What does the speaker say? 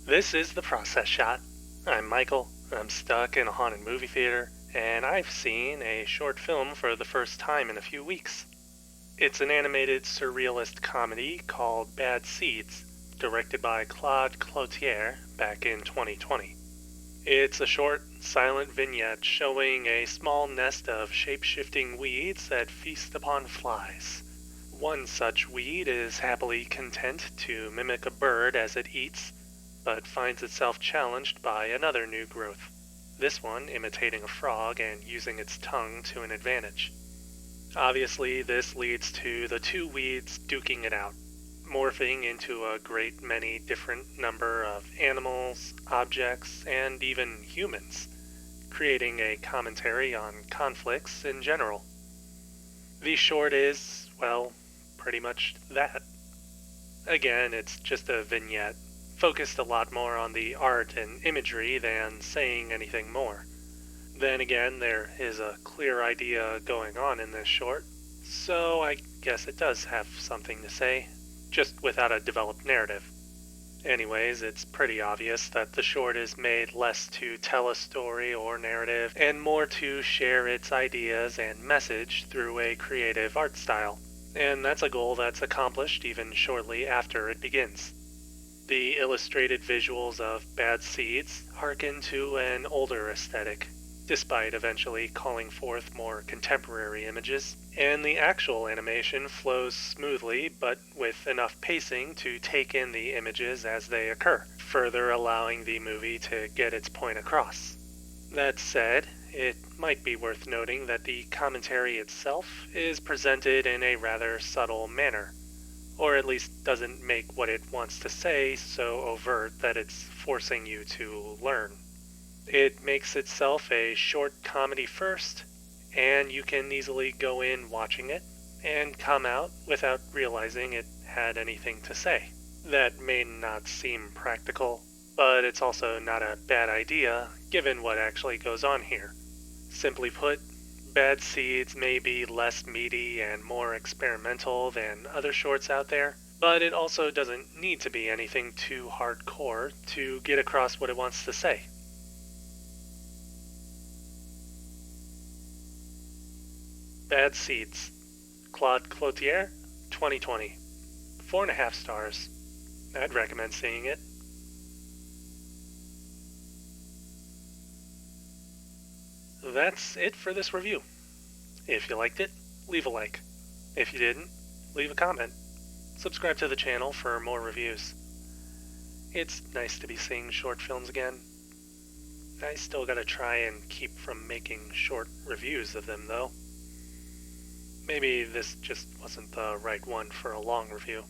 This is The Process Shot. I'm Michael. I'm stuck in a haunted movie theater, and I've seen a short film for the first time in a few weeks. It's an animated surrealist comedy called Bad Seeds, directed by Claude Cloutier back in 2020. It's a short, silent vignette showing a small nest of shape-shifting weeds that feast upon flies. One such weed is happily content to mimic a bird as it eats, but finds itself challenged by another new growth, this one imitating a frog and using its tongue to an advantage. Obviously, this leads to the two weeds duking it out, morphing into a great many different number of animals, objects, and even humans, creating a commentary on conflicts in general. The short is, well, pretty much that. Again, it's just a vignette, focused a lot more on the art and imagery than saying anything more. Then again, there is a clear idea going on in this short, so I guess it does have something to say, just without a developed narrative. Anyways, it's pretty obvious that the short is made less to tell a story or narrative and more to share its ideas and message through a creative art style. And that's a goal that's accomplished even shortly after it begins. The illustrated visuals of Bad Seeds harken to an older aesthetic, despite eventually calling forth more contemporary images, and the actual animation flows smoothly but with enough pacing to take in the images as they occur, further allowing the movie to get its point across. That said, it might be worth noting that the commentary itself is presented in a rather subtle manner, or at least doesn't make what it wants to say so overt that it's forcing you to learn. It makes itself a short comedy first, and you can easily go in watching it and come out without realizing it had anything to say. That may not seem practical, but it's also not a bad idea given what actually goes on here. Simply put, Bad Seeds may be less meaty and more experimental than other shorts out there, but it also doesn't need to be anything too hardcore to get across what it wants to say. Bad Seeds, Claude Cloutier, 2020. 4.5 stars. I'd recommend seeing it. That's it for this review. If you liked it, leave a like. If you didn't, leave a comment. Subscribe to the channel for more reviews. It's nice to be seeing short films again. I still gotta try and keep from making short reviews of them though. Maybe this just wasn't the right one for a long review.